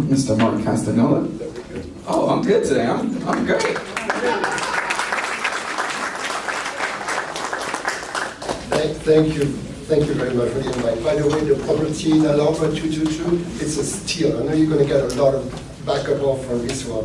Mr. Marc Castagnola. Oh, I'm good today. I'm great. Thank you very much for the invite. By the way, the property in Alhambra 222, it's a steal. I know you're going to get a lot of backup off from this one.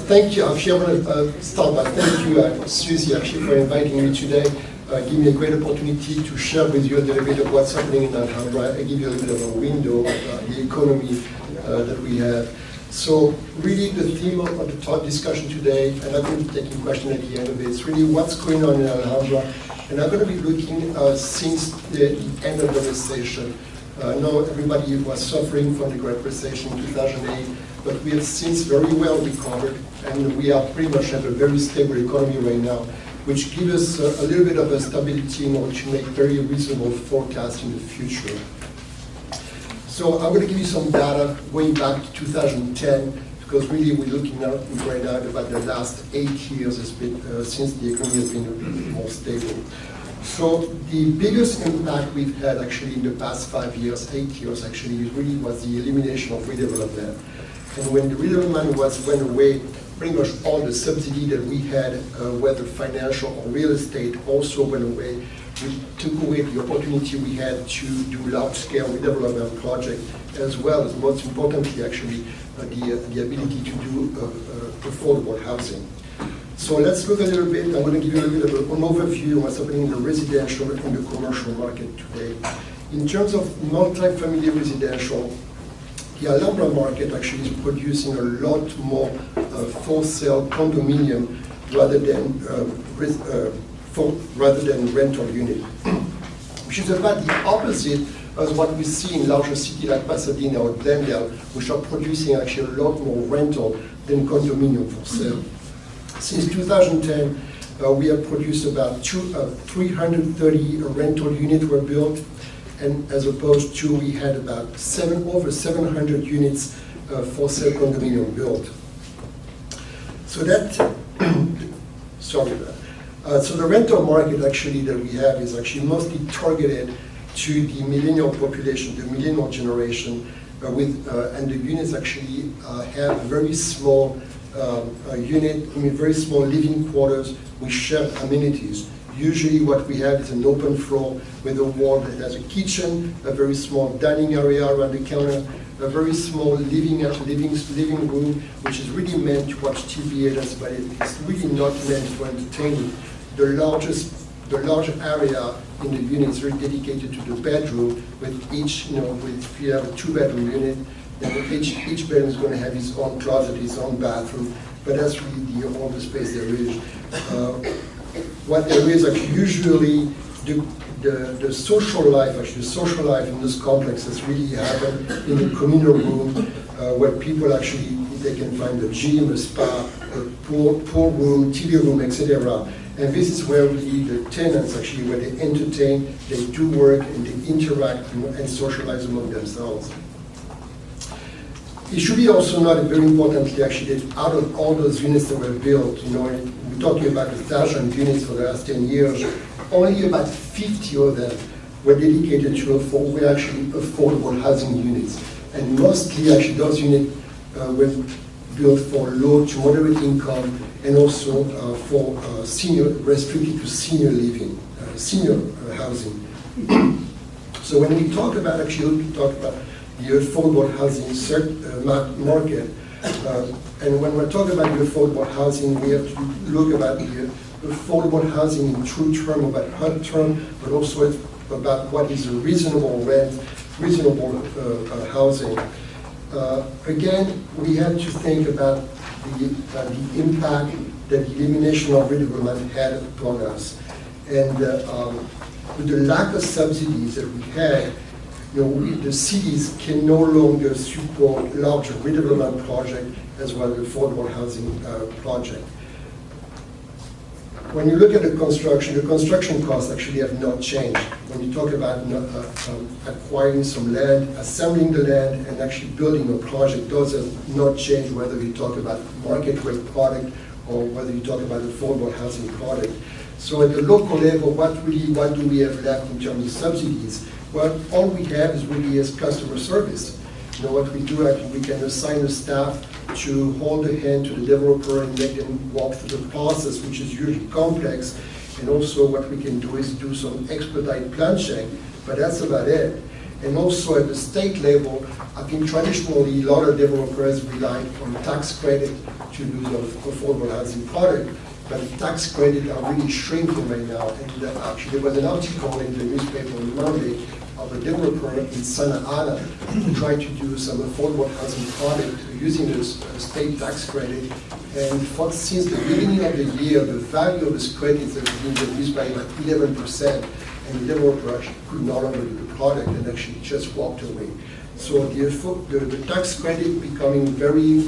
Thank you. Actually, I want to start by thank you, Susie, actually, for inviting me today. Give me a great opportunity to share with you a little bit of what's happening in Alhambra. I give you a little bit of a window of the economy that we have. So really the theme of the talk discussion today, and I'm going to be taking questions at the end of it, is really what's going on in Alhambra. And I'm going to be looking since the end of the recession. I know everybody was suffering from the Great Recession in 2008, but we have since very well recovered, and we are pretty much at a very stable economy right now, which gives us a little bit of a stability in order to make very reasonable forecasts in the future. So I'm going to give you some data going back to 2010, because really we're looking at right now about the last 8 years since the economy has been more stable. So the biggest impact we've had actually in the past 5 years, 8 years actually, really was the elimination of redevelopment. And when the redevelopment went away, pretty much all the subsidy that we had, whether financial or real estate, also went away. We took away the opportunity we had to do large-scale redevelopment projects, as well as, most importantly, actually, the ability to do affordable housing. So let's look a little bit. I'm going to give you a little bit of an overview of what's happening in the residential and the commercial market today. In terms of multi-family residential, the Alhambra market actually is producing a lot more for-sale condominium rather than rental unit, which is about the opposite of what we see in larger cities like Pasadena or Glendale, which are producing actually a lot more rental than condominium for sale. Since 2010, we have produced about 330 rental units were built, and as opposed to we had about over 700 units for sale condominium built. So that, sorry about that. So the rental market actually that we have is actually mostly targeted to the millennial population, the millennial generation, and the units actually have very small very small living quarters with shared amenities. Usually what we have is an open floor with a wall that has a kitchen, a very small dining area around the counter, a very small living room, which is really meant to watch TV, but it's really not meant for entertainment. The large area in the unit is really dedicated to the bedroom, with each, if you have a 2-bedroom unit, then each bedroom is going to have its own closet, its own bathroom, but that's really all the space there is. What there is actually usually the social life in this complex has really happened in the communal room, where people actually, they can find a gym, a spa, a pool room, TV room, etc. And this is where really the tenants actually, where they entertain, they do work, and they interact and socialize among themselves. It should be also noted very importantly actually that out of all those units that were built, we're talking about 1,000 units for the last 10 years, only about 50 of them were dedicated to were actually affordable housing units. And mostly actually those units were built for low to moderate income, and also for restricted to senior living, senior housing. So when we talk about the affordable housing market, and when we're talking about the affordable housing, we have to look about the affordable housing in true term, about HUD term, but also about what is a reasonable rent, reasonable housing. Again, we have to think about the impact that the elimination of redevelopment had upon us. And with the lack of subsidies that we had, the cities can no longer support larger redevelopment projects as well as affordable housing project. When you look at the construction costs actually have not changed. When you talk about acquiring some land, assembling the land, and actually building a project, those have not changed, whether you talk about market rate product or whether you talk about affordable housing product. So at the local level, what do we have left in terms of subsidies? Well, all we have is really is customer service. You know, what we do, we can assign a staff to hold a hand to the developer and make them walk through the process, which is usually complex. And also what we can do is do some expedite plan check, but that's about it. And also at the state level, I think traditionally a lot of developers rely on tax credit to do the affordable housing product, but tax credit are really shrinking right now. And actually there was an article in the newspaper on Monday of a developer in Santa Ana who tried to do some affordable housing product using the state tax credit. And since the beginning of the year, the value of this credit has been reduced by about 11%, and the developer actually could no longer do the product and actually just walked away. So the tax credit becoming very,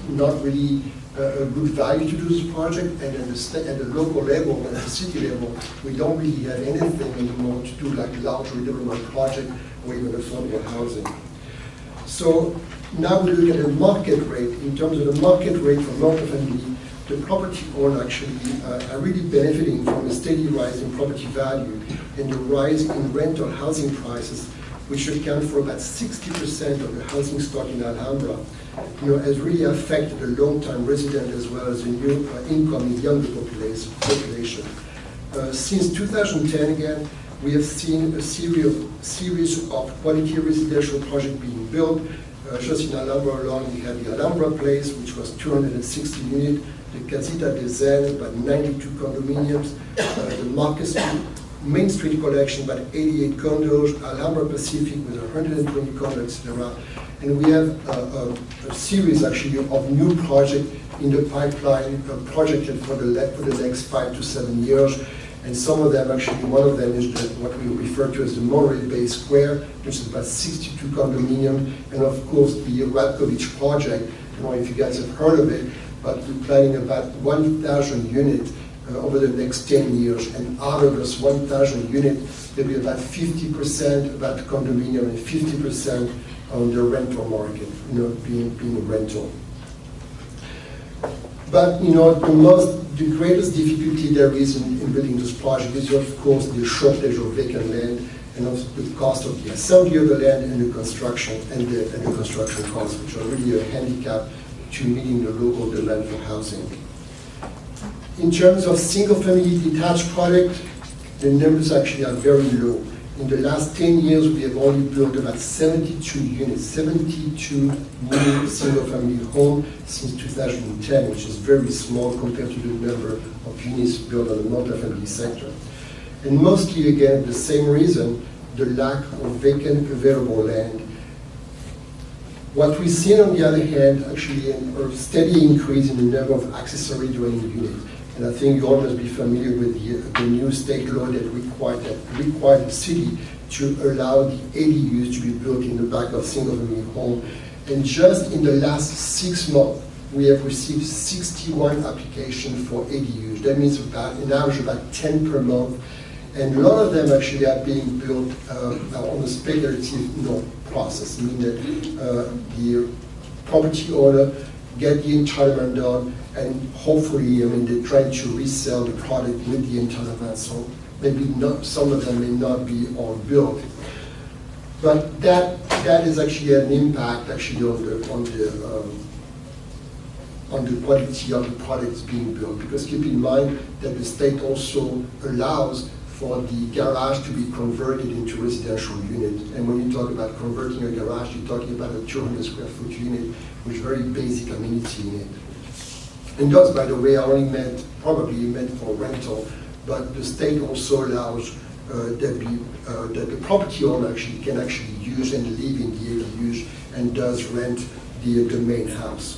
not really a good value to do this project, and at the local level, at the city level, we don't really have anything anymore to do like large redevelopment project or even affordable housing. So now we look at the market rate. In terms of the market rate for multifamily, the property owner actually are really benefiting from a steady rise in property value and the rise in rental housing prices, which account for about 60% of the housing stock in Alhambra, has really affected the long-time resident as well as the new incoming younger population. Since 2010 again, we have seen a series of quality residential projects being built. Just in Alhambra alone, we had the Alhambra Place, which was 260 units, the Casita de Zen, about 92 condominiums, the Marcus Main Street Collection, about 88 condos, Alhambra Pacific with 120 condos, etc. And we have a series actually of new projects in the pipeline projected for the next 5 to 7 years. And some of them actually, one of them is what we refer to as the Monterey Bay Square, which is about 62 condominiums, and of course the Radkovich project. I don't know if you guys have heard of it, but we're planning about 1,000 units over the next 10 years. And out of this 1,000 units, there'll be about 50% about condominium and 50% on the rental market, being rental. But the greatest difficulty there is in building this project is, of course, the shortage of vacant land and also the cost of the assembly of the land and the construction and the construction costs, which are really a handicap to meeting the local demand for housing. In terms of single-family detached product, the numbers actually are very low. In the last 10 years, we have only built about 72 units, 72 new single-family homes since 2010, which is very small compared to the number of units built on the multifamily sector. And mostly, again, the same reason, the lack of vacant available land. What we've seen, on the other hand, actually a steady increase in the number of accessory dwelling units. And I think you all must be familiar with the new state law that required the city to allow the ADUs to be built in the back of single-family home. And just in the last 6 months, we have received 61 applications for ADUs. That means about an average about 10 per month. And a lot of them actually are being built on a speculative process, meaning that the property owner get the entitlement done, and hopefully, they're trying to resell the product with the entitlement, so maybe not, some of them may not be all built. But that is actually an impact actually on the quality of the products being built, because keep in mind that the state also allows for the garage to be converted into residential unit. And when you talk about converting a garage, you're talking about a 200 square foot unit with very basic amenity in it. And those, by the way, are only probably meant for rental, but the state also allows that the property owner can actually use and live in the ADUs and does rent the main house.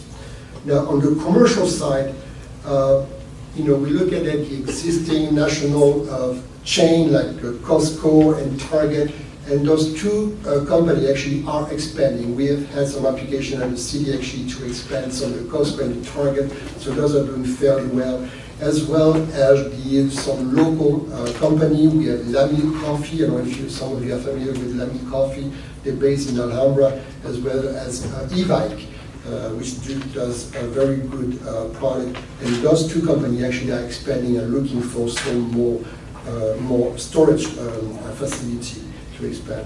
Now, on the commercial side, we look at the existing national chain like Costco and Target, and those two companies actually are expanding. We have had some application at the city actually to expand some of the Costco and the Target, so those are doing fairly well. As well as some local company. We have Lamy Coffee. I don't know if some of you are familiar with Lamy Coffee. They're based in Alhambra, as well as e-bike, which does a very good product. And those two companies actually are expanding and looking for some more storage facility to expand.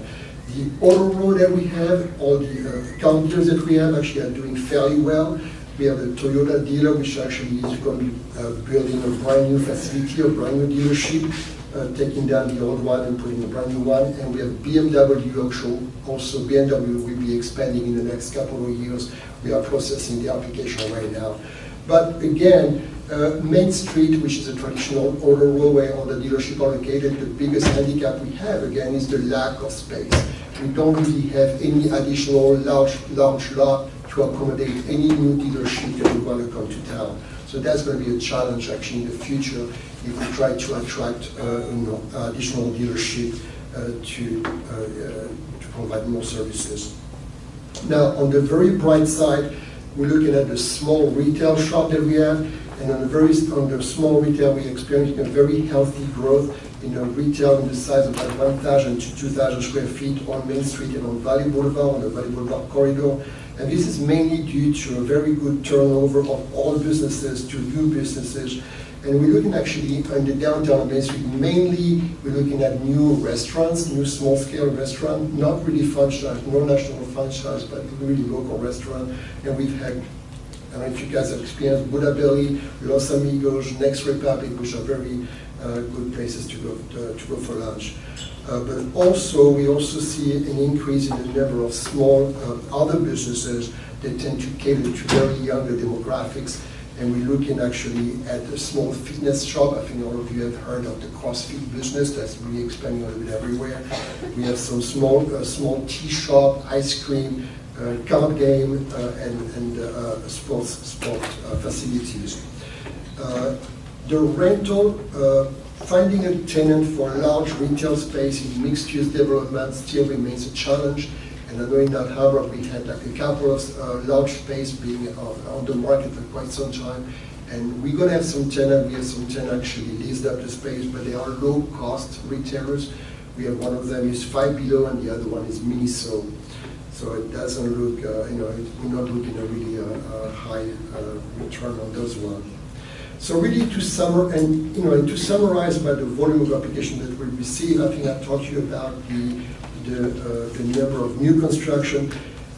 The auto road that we have, all the account dealers that we have actually are doing fairly well. We have a Toyota dealer which actually is going to be building a brand new facility, a brand new dealership, taking down the old one and putting a brand new one. And we have BMW also BMW will be expanding in the next couple of years. We are processing the application right now. But again, Main Street, which is a traditional auto road where all the dealerships are located, the biggest handicap we have, again, is the lack of space. We don't really have any additional large lot to accommodate any new dealership that we want to come to town. So that's going to be a challenge actually in the future if we try to attract additional dealership to provide more services. Now, on the very bright side, we're looking at the small retail shop that we have, and on the small retail, we're experiencing a very healthy growth in the retail in the size of about 1,000 to 2,000 square feet on Main Street and on Valley Boulevard, on the Valley Boulevard corridor. And this is mainly due to a very good turnover of all businesses to new businesses. And we're looking actually in the downtown Main Street, mainly we're looking at new restaurants, new small-scale restaurants, not really franchise, no national franchise, but really local restaurant. And we've had, I don't know if you guys have experienced Buddha Belly, Los Amigos, Next Republic, which are very good places to go for lunch. But also, we also see an increase in the number of small other businesses that tend to cater to very younger demographics. And we're looking actually at a small fitness shop. I think all of you have heard of the CrossFit business. That's really expanding a little bit everywhere. We have some small tea shop, ice cream, card game, and sports facilities. The rental, finding a tenant for a large retail space in mixed-use development still remains a challenge. And I know in Alhambra we had like a couple of large space being on the market for quite some time. And we're going to have some tenants. We have some tenants actually leased up the space, but they are low-cost retailers. We have one of them is Five Below, and the other one is Miniso. So it doesn't look, we're not looking at really a high return on those ones. So really to summarize about the volume of application that we receive, I think I talked to you about the number of new construction.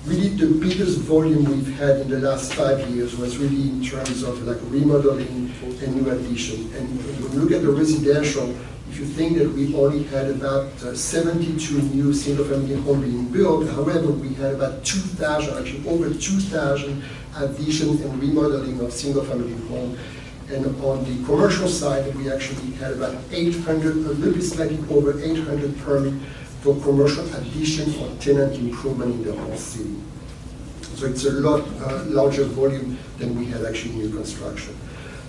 Really the biggest volume we've had in the last 5 years was really in terms of like remodeling and new addition. And when you look at the residential, if you think that we only had about 72 new single-family homes being built, however, we had about 2,000, actually over 2,000 additions and remodeling of single-family homes. And on the commercial side, we actually had about 800, a little bit slightly over 800 permits for commercial addition or tenant improvement in the whole city. So it's a lot larger volume than we had actually new construction.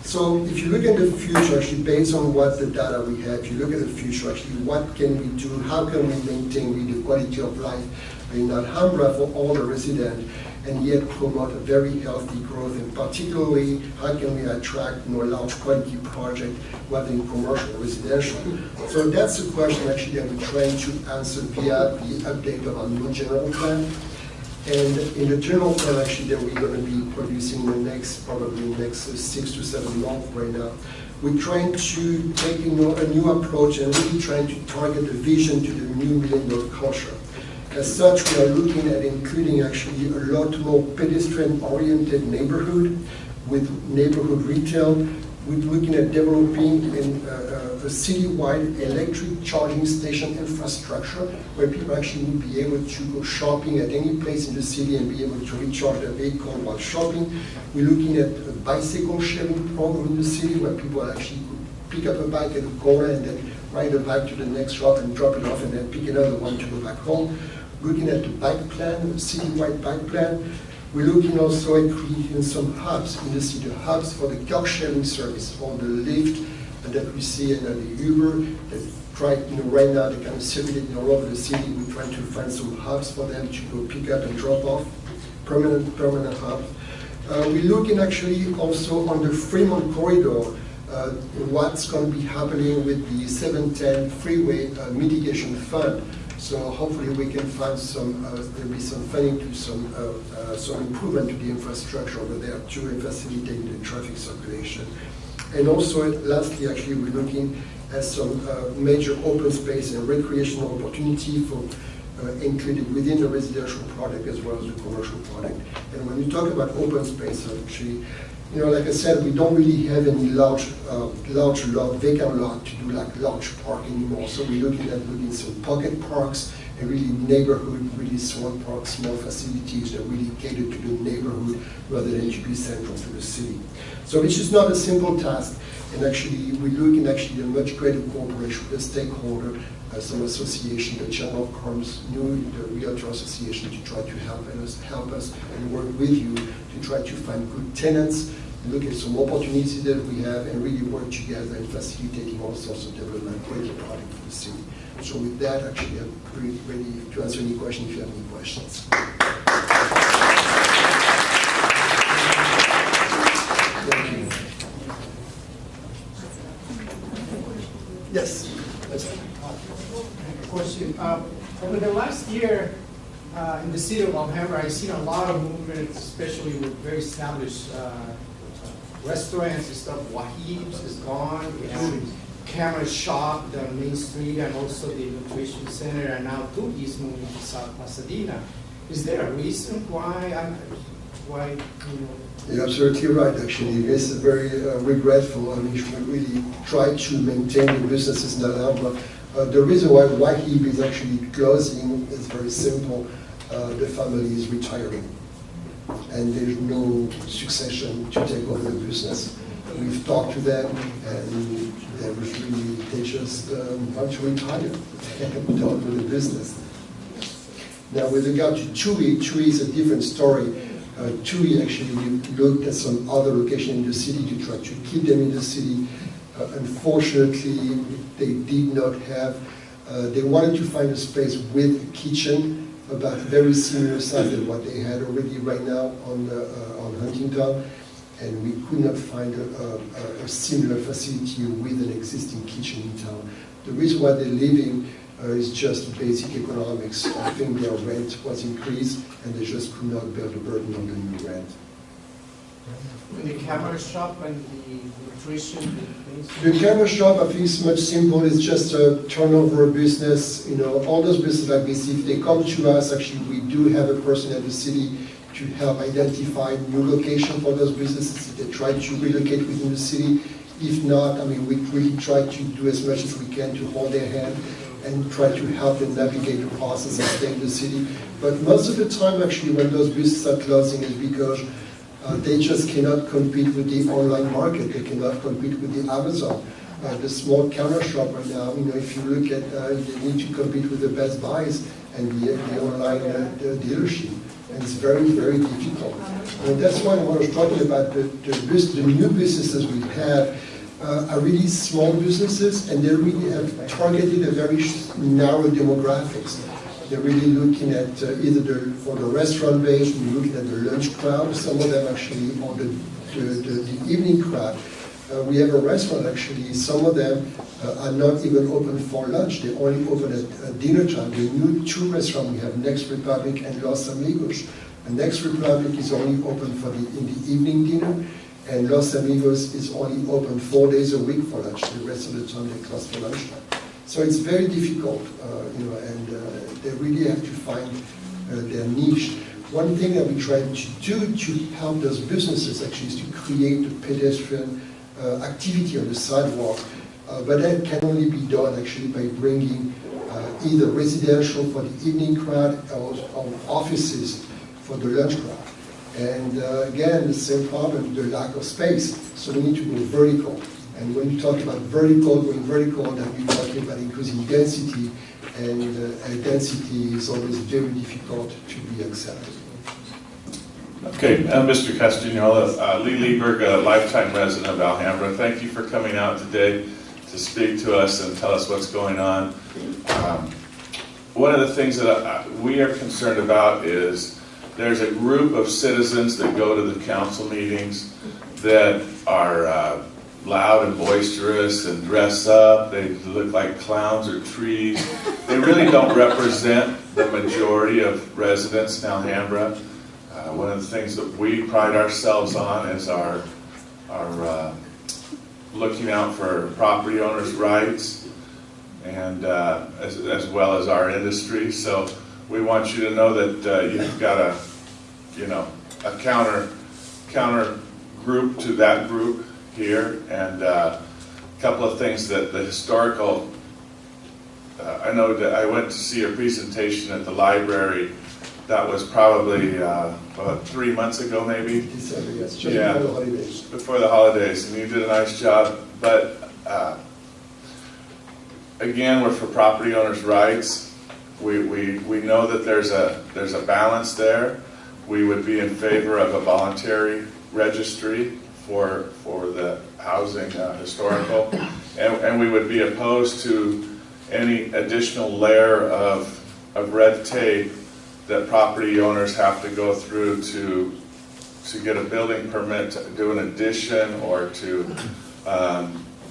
So if you look at the future, actually based on what the data we have, if you look at the future, actually what can we do, how can we maintain the quality of life in Alhambra for all the residents, and yet promote a very healthy growth, and particularly how can we attract large quality project, whether in commercial or residential. So that's the question actually that we're trying to answer via the update of our new general plan. And in the general plan actually that we're going to be producing in the next 6 to 7 months right now, we're trying to take a new approach and really trying to target the vision to the new millennial culture. As such, we are looking at including actually a lot more pedestrian-oriented neighborhood with neighborhood retail. We're looking at developing a city-wide electric charging station infrastructure where people actually will be able to go shopping at any place in the city and be able to recharge their vehicle while shopping. We're looking at a bicycle sharing program in the city where people actually pick up a bike at a corner and then ride a bike to the next shop and drop it off and then pick another one to go back home. Looking at the bike plan, the city-wide bike plan. We're looking also at creating some hubs in the city, hubs for the car sharing service, for the Lyft that we see and the Uber that try, right now they kind of circulate all over the city. We're trying to find some hubs for them to go pick up and drop off, permanent hubs. We're looking actually also on the Fremont corridor, what's going to be happening with the 710 freeway mitigation fund. So hopefully we can find there'll be some funding to some improvement to the infrastructure over there to facilitate the traffic circulation. And also, lastly, actually, we're looking has some major open space and recreational opportunity for included within the residential product as well as the commercial product. And when you talk about open space, actually, like I said, we don't really have any large lot, vacant lot to do like large park anymore. So we're looking at some pocket parks and really neighborhood, really small parks, small facilities that really cater to the neighborhood rather than to be central to the city. So this is not a simple task. And actually, we're looking actually at a much greater cooperation with the stakeholder, some association, the Chamber of Commerce, the Realtor Association, to try to help us and work with you to try to find good tenants, look at some opportunities that we have, and really work together in facilitating all sorts of development, great product for the city. So with that, actually, I'm pretty ready to answer any questions if you have any questions. Thank you. Yes. Question. Over the last year, in the city of Alhambra, I've seen a lot of movement, especially with very established restaurants and stuff. Wahib's is gone. We have Camera Shop down Main Street, and also the Nutrition Center, and now Tuki's moving to South Pasadena. Is there a reason why? You're absolutely right, actually. This is very regretful. I mean, we really try to maintain the businesses in Alhambra. The reason why Wahib is actually closing is very simple. The family is retiring, and there's no succession to take over the business. We've talked to them, and they just want to retire and done with the business. Now, with regard to Tui is a different story. Tui actually looked at some other location in the city to try to keep them in the city. Unfortunately, they did not have. They wanted to find a space with a kitchen, about very similar size than what they had already right now on Huntington, and we could not find a similar facility with an existing kitchen in town. The reason why they're leaving is just basic economics. I think their rent was increased, and they just could not bear the burden of the new rent. The Camera Shop and the Nutrition? The Camera Shop, I think, is much simple. It's just a turnover business. All those businesses like this, if they come to us, actually, we do have a person at the city to help identify new location for those businesses. If they try to relocate within the city. If not, I mean, we really try to do as much as we can to hold their hand and try to help them navigate the process and stay in the city. But most of the time, actually, when those businesses are closing is because they just cannot compete with the online market. They cannot compete with the Amazon. The small counter shop right now, if you look at, they need to compete with the Best Buys and the online dealership. And it's very, very difficult. And that's why when I was talking about the new businesses we have are really small businesses, and they really have targeted a very narrow demographics. They're really looking at either for the restaurant base, we're looking at the lunch crowd, some of them actually, or the evening crowd. We have a restaurant actually, some of them are not even open for lunch, they only open at dinner time. The new two restaurants we have, Next Republic and Los Amigos. And Next Republic is only open in the evening dinner, and Los Amigos is only open 4 days a week for lunch. The rest of the time they close for lunchtime. So it's very difficult, and they really have to find their niche. One thing that we try to do to help those businesses actually is to create a pedestrian activity on the sidewalk, but that can only be done actually by bringing either residential for the evening crowd or offices for the lunch crowd. And again, the same problem, the lack of space. So we need to go vertical. And when you talk about going vertical, then we're talking about increasing density, and density is always very difficult to be accepted. Okay, Mr. Castagnola, Lee Lieberg, a lifetime resident of Alhambra, thank you for coming out today to speak to us and tell us what's going on. One of the things that we are concerned about is there's a group of citizens that go to the council meetings that are loud and boisterous and dress up. They look like clowns or trees. They really don't represent the majority of residents in Alhambra. One of the things that we pride ourselves on is our looking out for property owners' rights and as well as our industry. So we want you to know that you've got a counter group to that group here, and a couple of things that the historical. I know that I went to see a presentation at the library. That was probably about 3 months ago, maybe. December, yes, just Yeah. before the holidays. Before the holidays, and you did a nice job. But again, we're for property owners' rights. We know that there's a balance there. We would be in favor of a voluntary registry for the housing historical, and we would be opposed to any additional layer of red tape that property owners have to go through to get a building permit, to do an addition, or to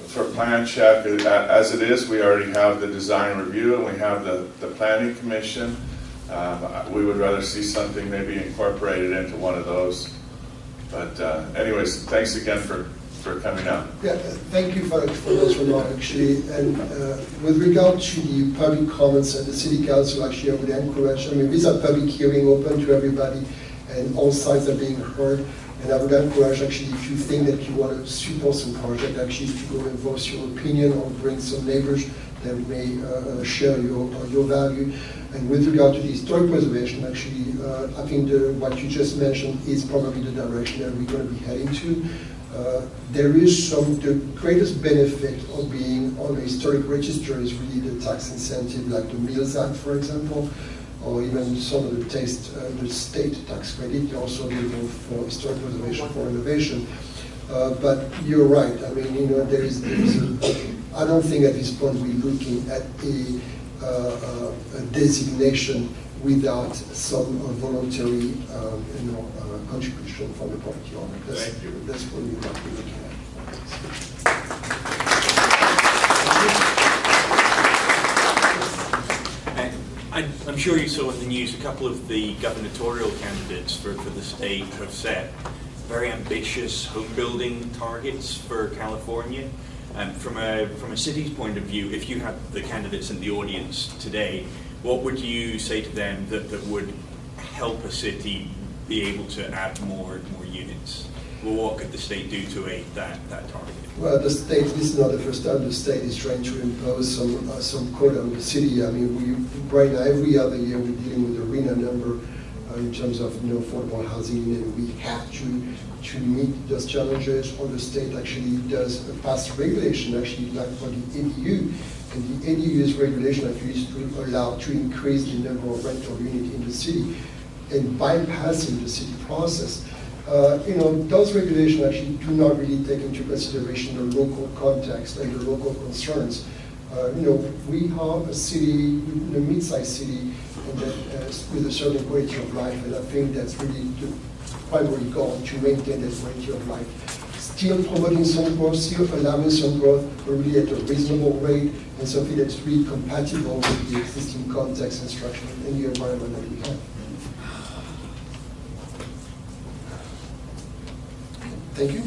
for plan check. As it is, we already have the design review and we have the planning commission. We would rather see something maybe incorporated into one of those. But anyways, thanks again for coming out. Yeah, thank you for those remarks, actually. And with regard to the public comments at the City Council, actually, I would encourage, these are public hearing open to everybody, and all sides are being heard. And I would encourage, actually, if you think that you want to support some project, actually, to go and voice your opinion or bring some neighbors that may share your value. And with regard to the historic preservation, actually, I think what you just mentioned is probably the direction that we're going to be heading to. There is the greatest benefit of being on a historic register is really the tax incentive, like the Mills Act, for example, or even some of the state tax credit also available for historic preservation for innovation. But you're right. I mean, I don't think at this point we're looking at a designation without some voluntary, contribution from the property owner. That's what we might be looking at. I'm sure you saw in the news a couple of the gubernatorial candidates for the state have set very ambitious home building targets for California. From a city's point of view, if you had the candidates in the audience today, what would you say to them that would help a city be able to add more units? Well, what could the state do to aid that target? Well, the state, this is not the first time the state is trying to impose some quota on the city. I mean, right now, every other year, we're dealing with a RENA number in terms of affordable housing, and we have to meet those challenges. Or the state actually does pass regulation, actually, like for the ADU. And the ADU's regulation actually is to allow to increase the number of rental units in the city and bypassing the city process. Those regulations actually do not really take into consideration the local context and the local concerns. We have a city, a mid-sized city, and with a certain quality of life, and I think that's really the primary goal, to maintain that quality of life. Still promoting some growth, still allowing some growth, but really at a reasonable rate, and something that's really compatible with the existing context and structure and the environment that we have. Thank you.